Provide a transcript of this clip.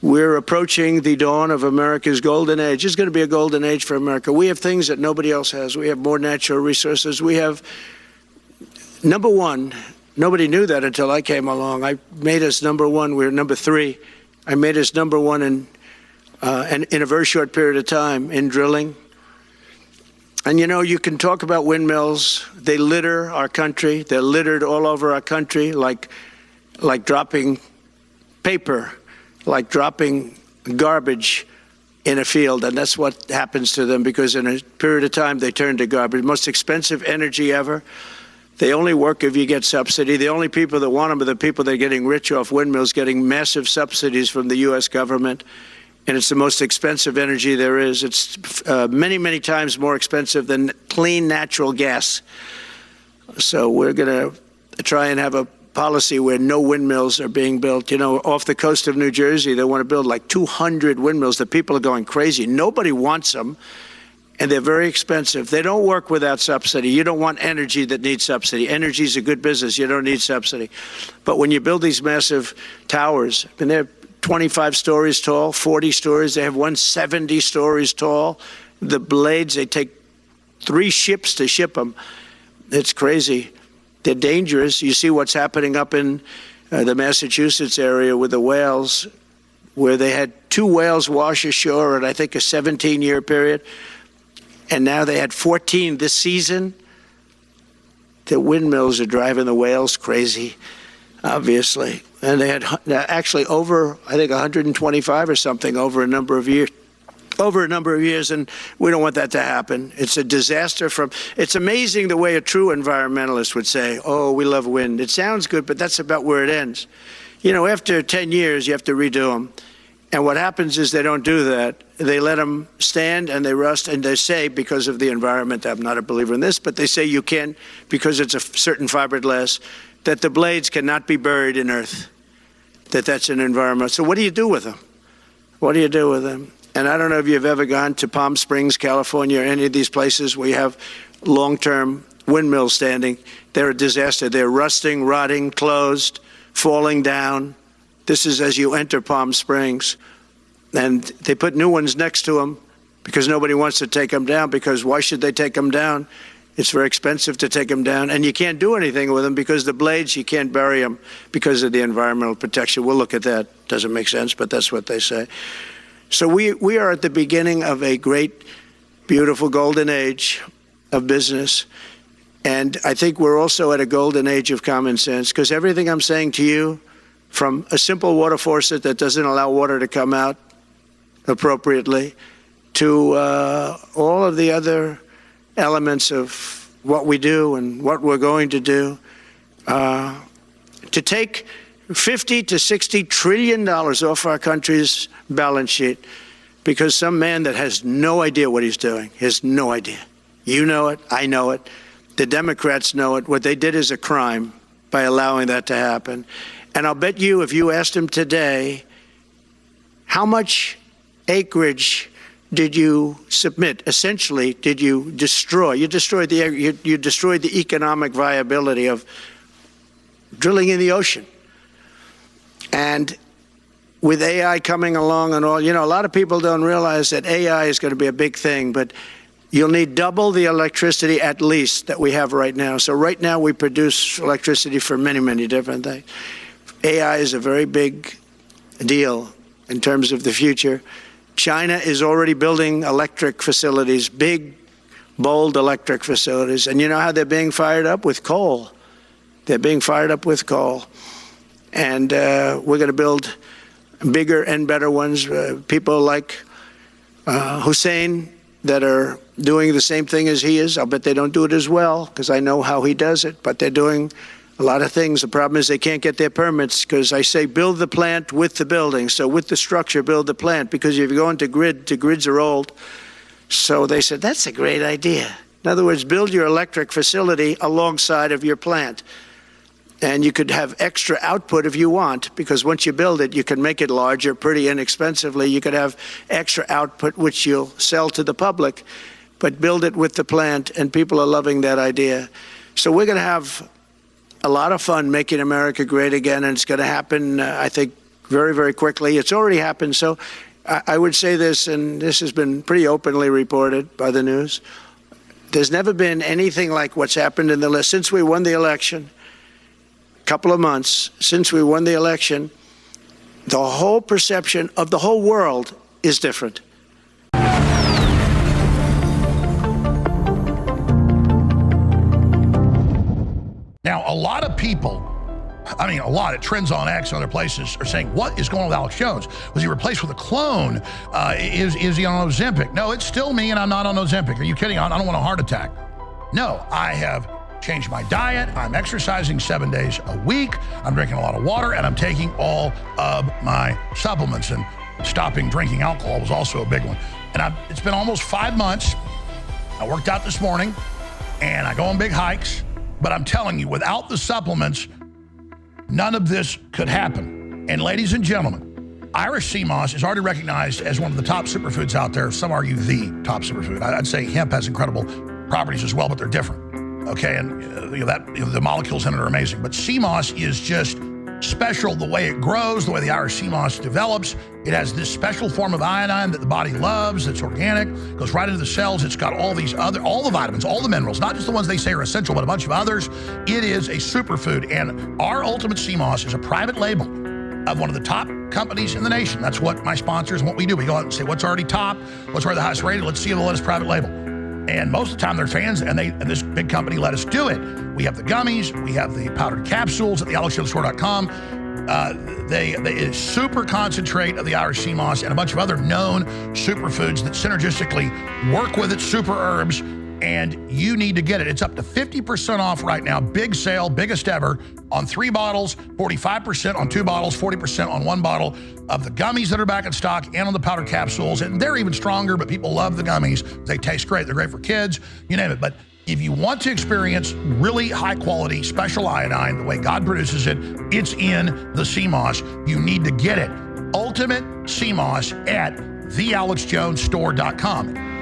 We're approaching the dawn of America's golden age. It's going to be a golden age for America. We have things that nobody else has. We have more natural resources. We have, number one, nobody knew that until I came along. I made us number one. We're number three. I made us number one in a very short period of time in drilling. And you know, you can talk about windmills. They litter our country. They're littered all over our country, like dropping paper, like dropping garbage in a field. And that's what happens to them, because in a period of time, they turn to garbage. Most expensive energy ever. They only work if you get subsidy. The only people that want them are the people that are getting rich off windmills, getting massive subsidies from the U.S. government. And it's the most expensive energy there is. It's many, many times more expensive than clean natural gas. So we're going to try and have a policy where no windmills are being built. You know, off the coast of New Jersey, they want to build like 200 windmills. The people are going crazy. Nobody wants them, and they're very expensive. They don't work without subsidy. You don't want energy that needs subsidy. Energy is a good business. You don't need subsidy. But when you build these massive towers, I mean, they're 25 stories tall, 40 stories. They have one 70 stories tall. The blades, they take 3 ships to ship them. It's crazy. They're dangerous. You see what's happening up in the Massachusetts area with the whales, where they had 2 whales wash ashore in, I think, a 17-year period. And now they had 14 this season. The windmills are driving the whales crazy, obviously. And they had actually over, I think, 125 or something over a number of years. And we don't want that to happen. It's a disaster it's amazing the way a true environmentalist would say, oh, we love wind. It sounds good, but that's about where it ends. You know, after 10 years, you have to redo them. And what happens is they don't do that. They let them stand and they rust, and they say, because of the environment, I'm not a believer in this, but they say you can't, because it's a certain fiberglass, that the blades cannot be buried in earth, that's an environment. So what do you do with them? What do you do with them? And I don't know if you've ever gone to Palm Springs, California, or any of these places where you have long-term windmills standing. They're a disaster. They're rusting, rotting, closed, falling down. This is as you enter Palm Springs. And they put new ones next to them because nobody wants to take them down, because why should they take them down? It's very expensive to take them down, and you can't do anything with them because the blades, you can't bury them because of the environmental protection. We'll look at that. Doesn't make sense, but that's what they say. So we are at the beginning of a great, beautiful golden age of business. And I think we're also at a golden age of common sense, because everything I'm saying to you, from a simple water faucet that doesn't allow water to come out appropriately, to all of the other elements of what we do and what we're going to do, to take $50 to $60 trillion off our country's balance sheet because some man that has no idea what he's doing, has no idea. You know it, I know it, the Democrats know it. What they did is a crime by allowing that to happen. And I'll bet you, if you asked him today, how much acreage did you submit? Essentially, did you destroy? You destroyed the economic viability of drilling in the ocean. And with AI coming along and all, you know, a lot of people don't realize that AI is going to be a big thing, but you'll need double the electricity at least that we have right now. So right now we produce electricity for many, many different things. AI is a very big deal in terms of the future. China is already building electric facilities, big, bold electric facilities. And you know how they're being fired up? With coal. They're being fired up with coal. And we're going to build bigger and better ones. People like Hussein that are doing the same thing as he is. I'll bet they don't do it as well, because I know how he does it. But they're doing a lot of things. The problem is they can't get their permits, because I say build the plant with the building. So with the structure, build the plant, because if you go into grids are old. So they said, that's a great idea. In other words, build your electric facility alongside of your plant. And you could have extra output if you want, because once you build it, you can make it larger pretty inexpensively. You could have extra output, which you'll sell to the public, but build it with the plant, and people are loving that idea. So we're going to have a lot of fun making America great again, and it's going to happen, I think, very, very quickly. It's already happened. So I would say this, and this has been pretty openly reported by the news. There's never been anything like what's happened in the list since we won the election. Couple of months since we won the election, the whole perception of the whole world is different. Now, a lot of people, at Trends on X and other places are saying, what is going on with Alex Jones? Was he replaced with a clone? Is he on Ozempic? No, it's still me, and I'm not on Ozempic. Are you kidding? I don't want a heart attack. No, I have changed my diet. I'm exercising 7 days a week. I'm drinking a lot of water, and I'm taking all of my supplements. And stopping drinking alcohol was also a big one. And it's been almost 5 months. I worked out this morning, and I go on big hikes. But I'm telling you, without the supplements, none of this could happen. And ladies and gentlemen, Irish sea moss is already recognized as one of the top superfoods out there. Some argue the top superfood. I'd say hemp has incredible properties as well, but they're different. Okay, and the molecules in it are amazing. But sea moss is just special the way it grows, the way the Irish sea moss develops. It has this special form of iodine that the body loves, that's organic, goes right into the cells. It's got all the vitamins, all the minerals, not just the ones they say are essential, but a bunch of others. It is a superfood, and our Ultimate Sea Moss is a private label of one of the top companies in the nation. That's what my sponsors and what we do. We go out and say, what's already top? What's already the highest rated? Let's see if they'll let us private label. And most of the time they're fans, and this big company let us do it. We have the gummies, we have the powdered capsules at the AlexJonesStore.com. It's super concentrate of the Irish sea moss and a bunch of other known superfoods that synergistically work with its super herbs, and you need to get it. It's up to 50% off right now. Big sale, biggest ever, on 3 bottles, 45% on 2 bottles, 40% on 1 bottle of the gummies that are back in stock and on the powdered capsules. And they're even stronger, but people love the gummies. They taste great. They're great for kids, you name it. But if you want to experience really high quality special iodine, the way God produces it, it's in the sea moss. You need to get it. Ultimate Sea Moss at thealexjonesstore.com.